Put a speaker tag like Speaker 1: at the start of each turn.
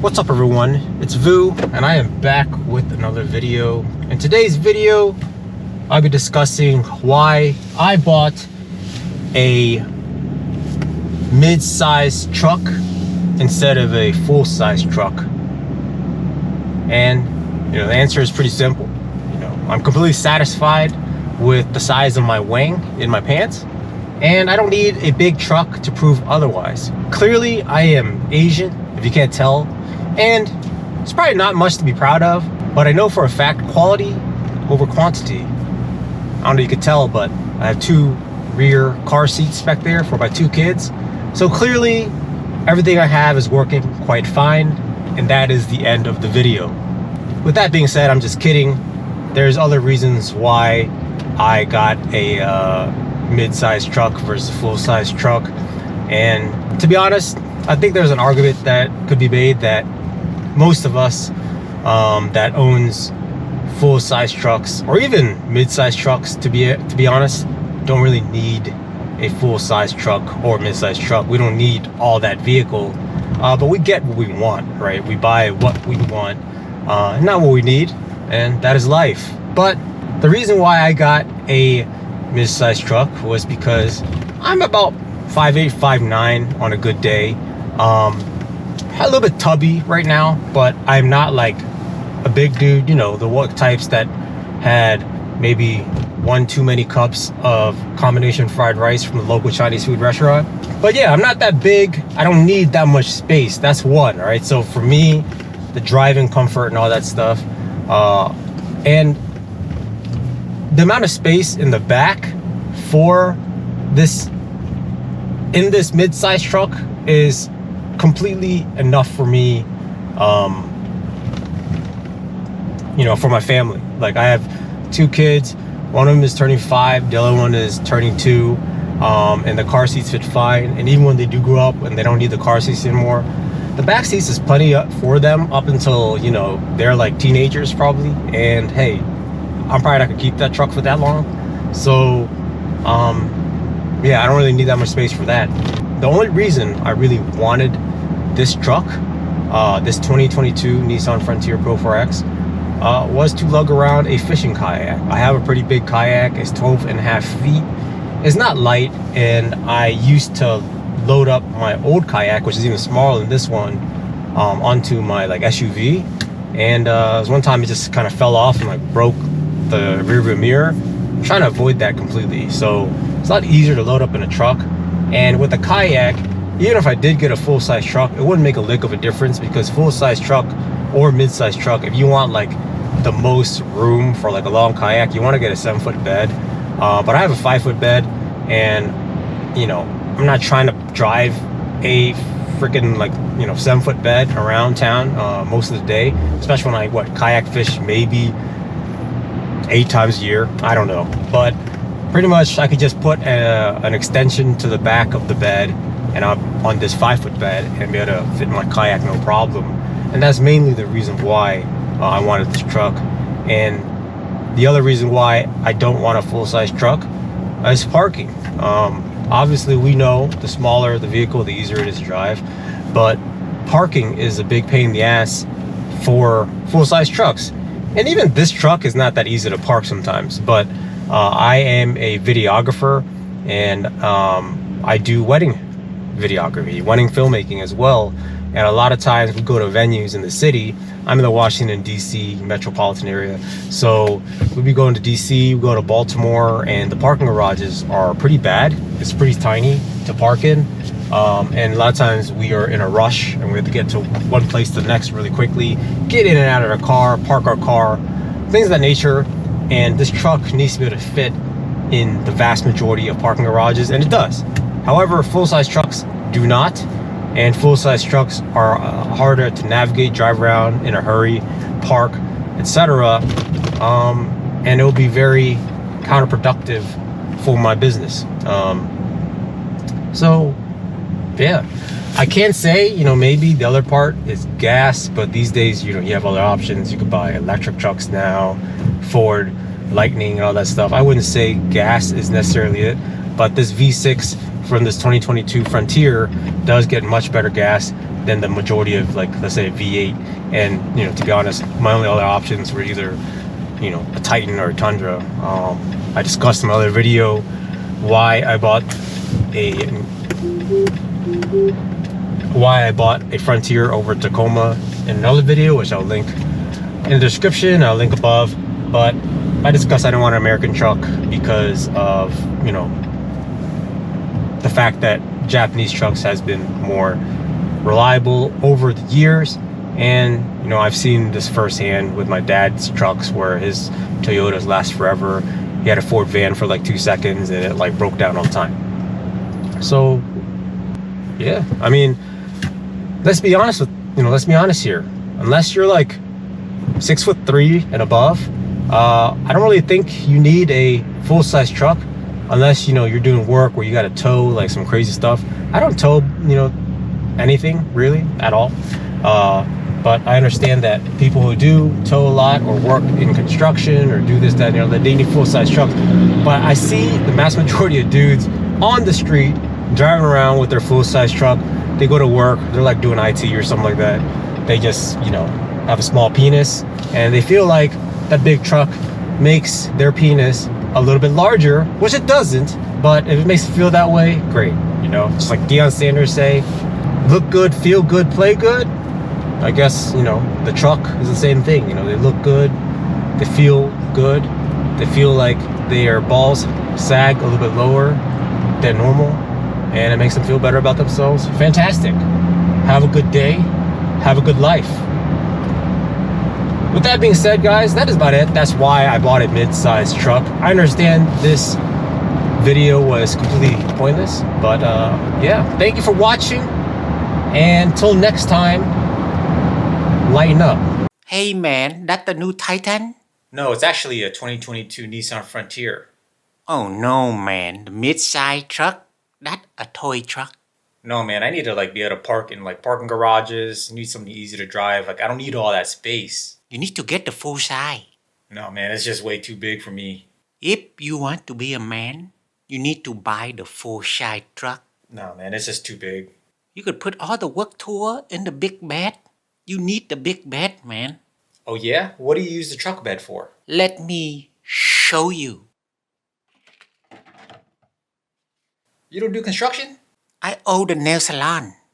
Speaker 1: What's up everyone, it's Vu and I am back with another video. In today's video I'll be discussing why I bought a mid-size truck instead of a full-size truck. And the answer is pretty simple. I'm completely satisfied with the size of my wing in my pants, and I don't need a big truck to prove otherwise. Clearly I am Asian, if you can't tell, and it's probably not much to be proud of, but I know for a fact quality over quantity. I don't know if you could tell, but I have two rear car seats back there for my two kids, so clearly everything I have is working quite fine, and that is the end of the video. With that being said, I'm just kidding. There's other reasons why I got a mid-size truck versus a full-size truck, and to be honest, I think there's an argument that could be made that most of us that owns full-size trucks or even mid-size trucks, to be honest, don't really need a full-size truck or mid-size truck. We don't need all that vehicle, but we get what we want, right? We buy what we want, not what we need, and that is life. But the reason why I got a mid-size truck was because I'm about 5'8", 5'9" on a good day. A little bit tubby right now, but I'm not like a big dude, the what types that had maybe one too many cups of combination fried rice from the local Chinese food restaurant. But yeah, I'm not that big. I don't need that much space. That's one, all right? So for me, the driving comfort and all that stuff, and the amount of space in the back for this in this mid-size truck is completely enough for me, for my family. Like, I have two kids, one of them is turning 5, the other one is turning 2, and the car seats fit fine. And even when they do grow up and they don't need the car seats anymore, the back seats is plenty for them up until they're like teenagers probably. And hey, I'm probably not gonna keep that truck for that long, so yeah, I don't really need that much space for that. The only reason I really wanted this truck, this 2022 Nissan Frontier Pro-4X, was to lug around a fishing kayak. I have a pretty big kayak. It's 12.5 feet. It's not light, and I used to load up my old kayak, which is even smaller than this one, onto my SUV. And one time it just kind of fell off and broke the rear view mirror. I'm trying to avoid that completely, so it's a lot easier to load up in a truck. And with a kayak, even if I did get a full-size truck, it wouldn't make a lick of a difference, because full-size truck or mid-size truck, if you want the most room for a long kayak, you want to get a 7-foot bed. But I have a 5-foot bed, and I'm not trying to drive a freaking 7-foot bed around town most of the day, especially when I kayak fish maybe 8 times a year. I don't know, but pretty much I could just put an extension to the back of the bed, and I'm on this 5-foot bed, and be able to fit my kayak no problem. And that's mainly the reason why I wanted this truck. And the other reason why I don't want a full-size truck is parking. Obviously, we know the smaller the vehicle, the easier it is to drive, but parking is a big pain in the ass for full-size trucks. And even this truck is not that easy to park sometimes. But I am a videographer, and I do wedding videography, wedding filmmaking as well. And a lot of times we go to venues in the city. I'm in the Washington, D.C. metropolitan area. So we'll be going to D.C., we go to Baltimore, and the parking garages are pretty bad. It's pretty tiny to park in. And a lot of times we are in a rush, and we have to get to one place to the next really quickly, get in and out of our car, park our car, things of that nature. And this truck needs to be able to fit in the vast majority of parking garages, and it does. However, full-size trucks do not. And full-size trucks are harder to navigate, drive around in a hurry, park, etc. And it will be very counterproductive for my business. So yeah, I can't say maybe the other part is gas, but these days you have other options. You could buy electric trucks now, Ford Lightning and all that stuff. I wouldn't say gas is necessarily it, but this V6 from this 2022 Frontier does get much better gas than the majority of, like, let's say a V8. And, you know, to be honest, my only other options were either, you know, a Titan or a Tundra. I discussed in my other video why I bought a Frontier over Tacoma in another video, which I'll link in the description, I'll link above. But I discussed I don't want an American truck because of, you know, the fact that Japanese trucks has been more reliable over the years. And, you know, I've seen this firsthand with my dad's trucks where his Toyotas last forever. He had a Ford van for like 2 seconds and it like broke down all the time. So yeah, I mean, let's be honest here. Unless you're like 6'3" and above, I don't really think you need a full-size truck unless, you know, you're doing work where you got to tow like some crazy stuff. I don't tow, you know, anything really at all. But I understand that people who do tow a lot or work in construction or do this, that, you know, that they need full-size trucks. But I see the mass majority of dudes on the street driving around with their full-size truck. They go to work, they're like doing IT or something like that. They just, you know, have a small penis and they feel like that big truck makes their penis a little bit larger, which it doesn't. But if it makes it feel that way, great. You know, just like Deion Sanders say, look good, feel good, play good. I guess, you know, the truck is the same thing. You know, they look good, they feel good, they feel like their balls sag a little bit lower than normal, and it makes them feel better about themselves. Fantastic. Have a good day, have a good life. With that being said, guys, that is about it. That's why I bought a mid-sized truck. I understand this video was completely pointless, but yeah, thank you for watching, and until next time, lighten up.
Speaker 2: Hey man, that the new Titan?
Speaker 1: No, it's actually a 2022 Nissan Frontier.
Speaker 2: Oh no man, the mid-size truck? That a toy truck?
Speaker 1: No man, I need to like be able to park in like parking garages. I need something easy to drive. Like I don't need all that space.
Speaker 2: You need to get the full size.
Speaker 1: No man, it's just way too big for me.
Speaker 2: If you want to be a man, you need to buy the full size truck.
Speaker 1: No man, it's just too big.
Speaker 2: You could put all the work tour in the big bed. You need the big bed, man.
Speaker 1: Oh yeah? What do you use the truck bed for?
Speaker 2: Let me show you.
Speaker 1: You don't do construction?
Speaker 2: I own the nail salon.